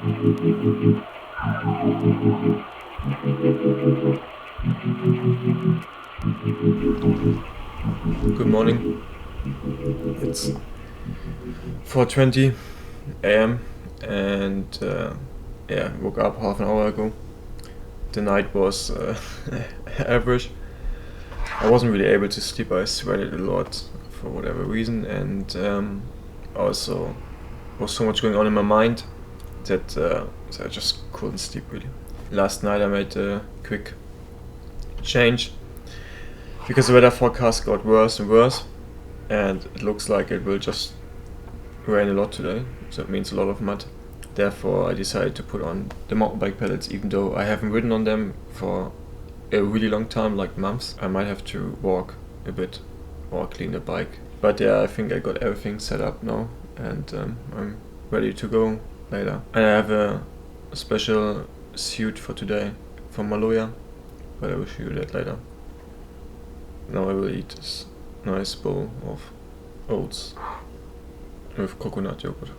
Good morning. It's 4:20 a.m. and yeah, woke up half an hour ago. The night was average. I wasn't really able to sleep. I sweated a lot for whatever reason, and also was so much going on in my mind that so I just couldn't sleep really. Last night I made a quick change because the weather forecast got worse and worse, and it looks like it will just rain a lot today, so it means a lot of mud. Therefore I decided to put on the mountain bike pedals, even though I haven't ridden on them for a really long time, like months. I might have to walk a bit or clean the bike. But yeah, I think I got everything set up now, and I'm ready to go later. And I have a special suit for today from Maloya, but I will show you that later. Now I will eat this nice bowl of oats with coconut yogurt.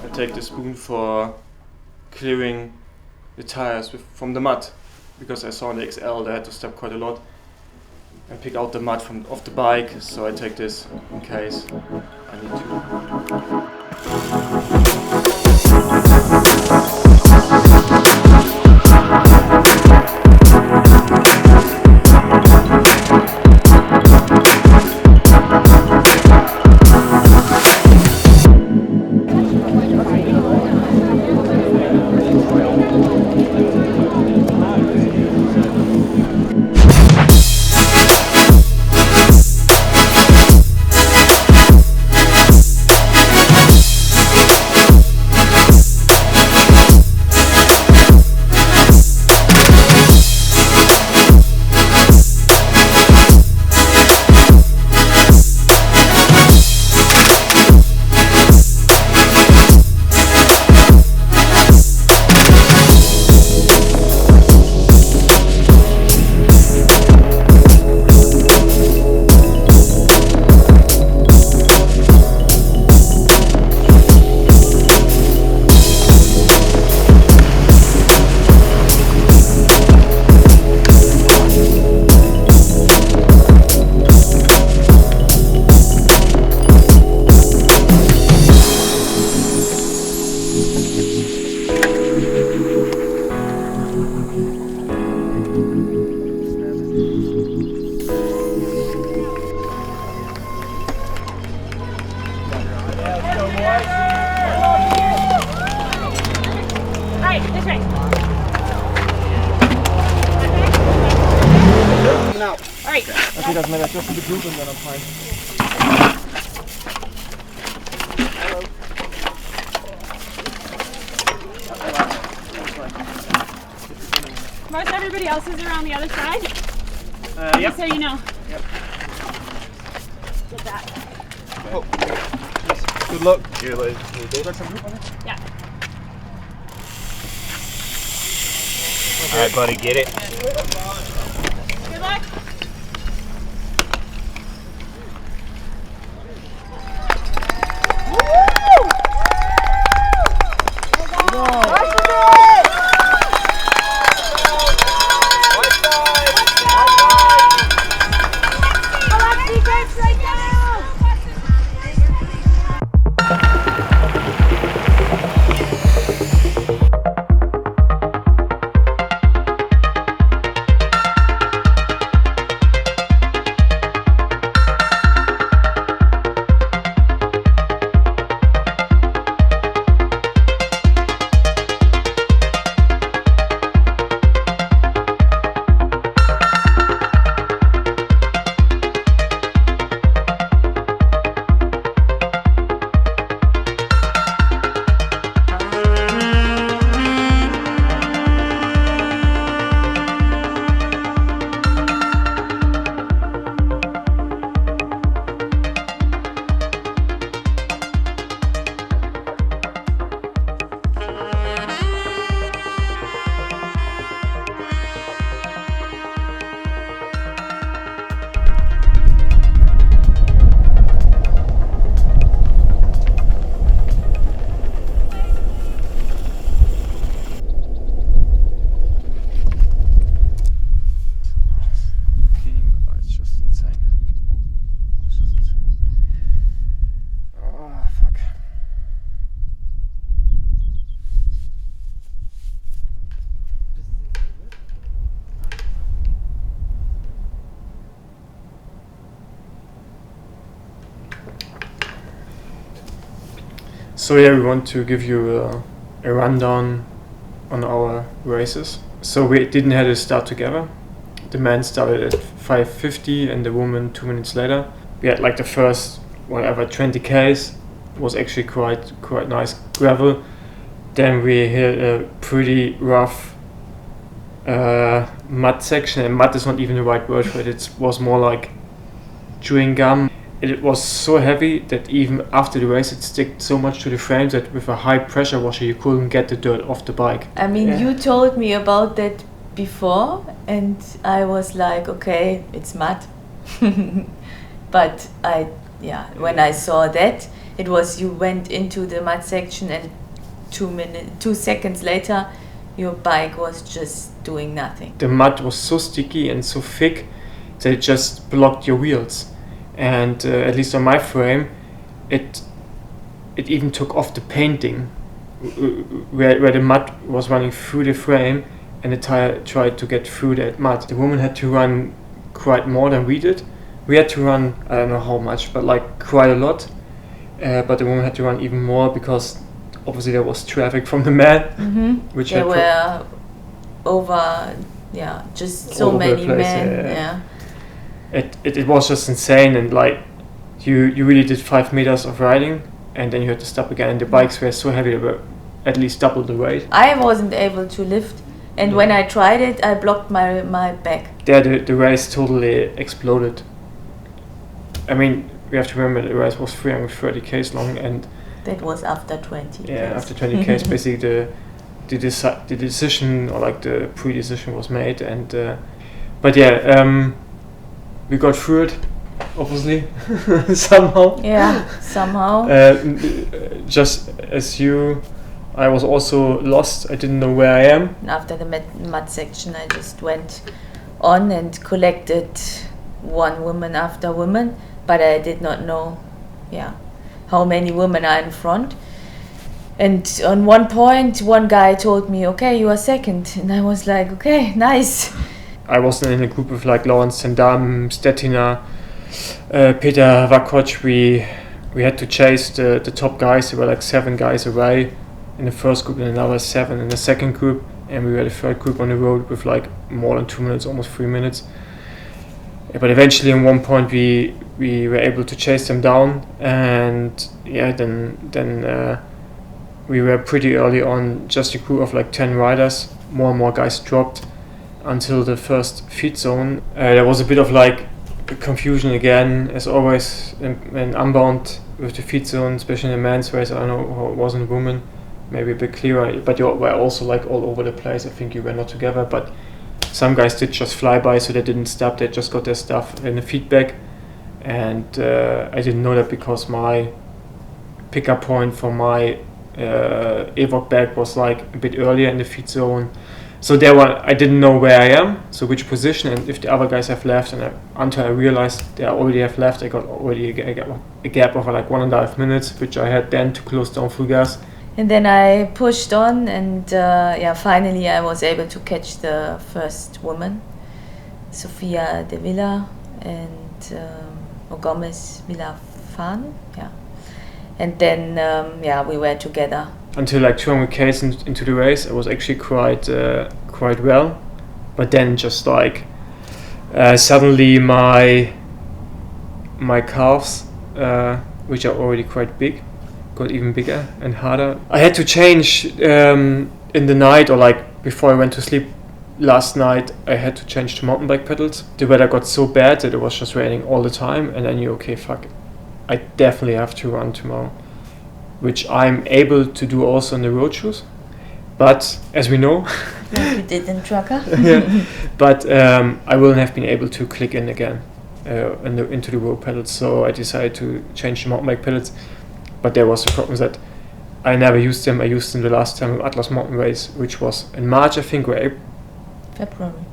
I take the spoon for clearing the tires from the mud, because I saw in the XL they had to step quite a lot and pick out the mud off the bike, so I take this in case I need to. Okay, doesn't matter, just in the group and then I'm fine. Most everybody else is around the other side? Yep. So you know. Yep. Get that. Oh. Yes. Good luck. Yeah, like, you got some group on it? Yeah. Okay. Alright, buddy, get it. Good luck. So yeah, we want to give you a rundown on our races. So we didn't have to start together. The man started at 5:50 and the woman 2 minutes later. We had like the first 20 Ks was actually quite nice gravel. Then we hit a pretty rough mud section, and mud is not even the right word for it. It was more like chewing gum. It was so heavy that even after the race it stuck so much to the frames that with a high pressure washer you couldn't get the dirt off the bike. I mean, you told me about that before and I was like, okay, it's mud. But when I saw that, it was you went into the mud section and 2 seconds later your bike was just doing nothing. The mud was so sticky and so thick that it just blocked your wheels. And at least on my frame, it even took off the painting where the mud was running through the frame, and the tire tried to get through that mud. The woman had to run quite more than we did. We had to run, I don't know how much, but like quite a lot. But the woman had to run even more because obviously there was traffic from the man, which there were just so many men. It was just insane, and like you really did 5 meters of riding and then you had to stop again. The bikes were so heavy, they were at least double the weight. I wasn't able to lift, and when I tried it I blocked my back. There the race totally exploded. I mean, we have to remember the race was 330 Ks long, and that was after 20 Ks. After 20 Ks basically the decision, or like the pre-decision was made, and we got through it, obviously, somehow. Yeah, somehow. Just as you, I was also lost. I didn't know where I am. After the mud section, I just went on and collected one woman after woman, but I did not know, how many women are in front. And on one point, one guy told me, "Okay, you are second," and I was like, "Okay, nice." I was in a group with like Lawrence Sendam, Stettina, Peter Vakoc. We had to chase the top guys. There were like 7 guys away in the first group and another 7 in the second group. And we were the third group on the road with like more than 2 minutes, almost 3 minutes. But eventually at one point we were able to chase them down. And then we were pretty early on, just a crew of like 10 riders. More and more guys dropped until the first feed zone. There was a bit of like confusion again, as always in Unbound with the feed zone, especially in the men's race. I don't know how it was in the women, maybe a bit clearer, but you were also like all over the place. I think you were not together, but some guys did just fly by, so they didn't stop, they just got their stuff in the feedback. And I didn't know that because my pickup point for my Evoc bag was like a bit earlier in the feed zone. So I didn't know where I am, so which position, and if the other guys have left, and until I realized they already have left, I got already a gap of like 1.5 minutes, which I had then to close down full gas. And then I pushed on, and finally I was able to catch the first woman, Sofia de Villa and Gomez Villafan, and then we were together. Until like 200 Ks into the race, I was actually quite well, but then just like suddenly my calves, which are already quite big, got even bigger and harder. I had to change in the night, or like before I went to sleep last night. I had to change to mountain bike pedals. The weather got so bad that it was just raining all the time, and I knew, okay, fuck it, I definitely have to run tomorrow, which I'm able to do also in the road shoes. But as we know, like you did in Trucker. But I wouldn't have been able to click in again into the road pedals. So I decided to change the mountain bike pedals. But there was the problem that I never used them. I used them the last time at Atlas Mountain Race, which was in March, I think, or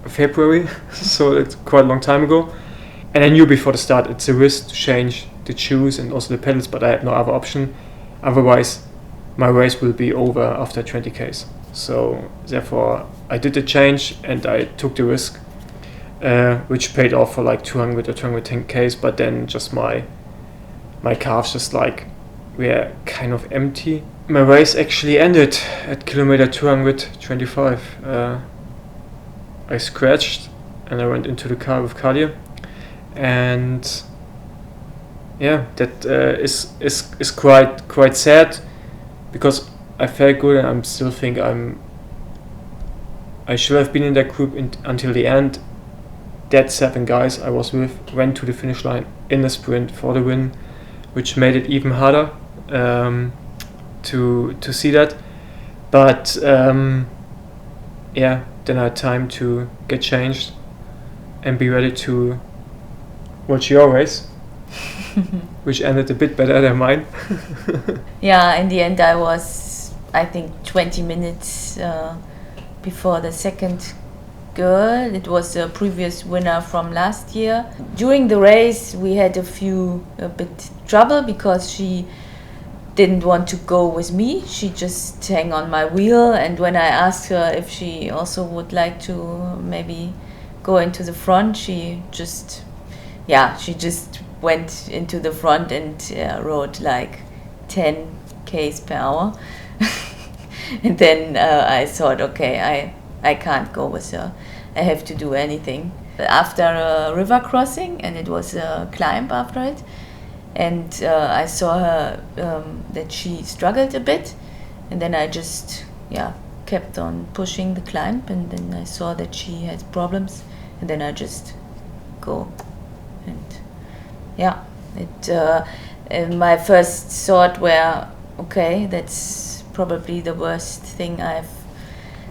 February. So it's quite a long time ago. And I knew before the start it's a risk to change the shoes and also the pedals, but I had no other option. Otherwise, my race will be over after 20 Ks. So therefore, I did the change and I took the risk, which paid off for like 200 or 210 Ks. But then just my calves just like were kind of empty. My race actually ended at kilometer 225. I scratched and I went into the car with Kadir, and yeah, that is quite sad, because I felt good and I still think I should have been in that group until the end. That 7 guys I was with went to the finish line in the sprint for the win, which made it even harder to see that. But yeah, then I had time to get changed and be ready to watch your race, which ended a bit better than mine. Yeah, in the end I was, I think, 20 minutes before the second girl. It was the previous winner from last year. During the race we had a bit trouble, because she didn't want to go with me. She just hang on my wheel, and when I asked her if she also would like to maybe go into the front, she just went into the front and rode like 10 k's per hour. And then I thought, okay, I can't go with her. I have to do anything. After a river crossing, and it was a climb after it, and I saw her that she struggled a bit, and then I just kept on pushing the climb, and then I saw that she had problems, and then I just go. And my first thought were, okay, that's probably the worst thing I've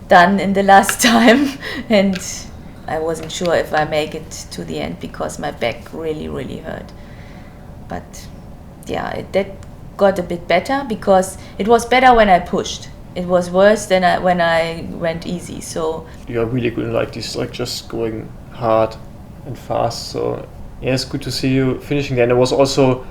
done in the last time, and I wasn't sure if I make it to the end, because my back really hurt. But yeah, that got a bit better, because it was better when I pushed. It was worse than when I went easy. So you're really good in like this, like just going hard and fast. So yeah, it's good to see you finishing there. And it was also,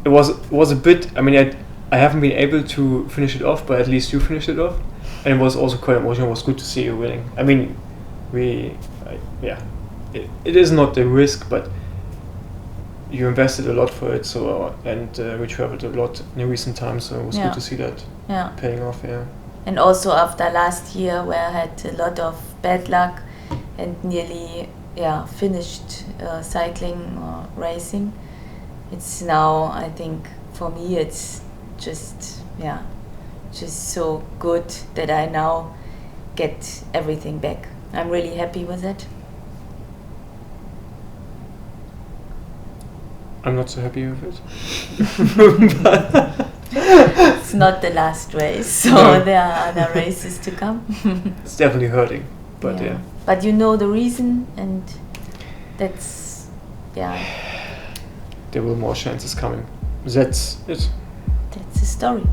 it was a bit, I mean, I haven't been able to finish it off, but at least you finished it off. And it was also quite emotional. It was good to see you winning. I mean, it is not the risk, but you invested a lot for it. So and we traveled a lot in the recent times. So it was good to see that paying off. Yeah. And also after last year, where I had a lot of bad luck and nearly finished cycling or racing, it's now, I think, for me, it's just so good that I now get everything back. I'm really happy with it. I'm not so happy with it. It's not the last race, so no. There are other races to come. It's definitely hurting, but yeah. But you know the reason, and that's There were more chances coming. That's it. That's the story.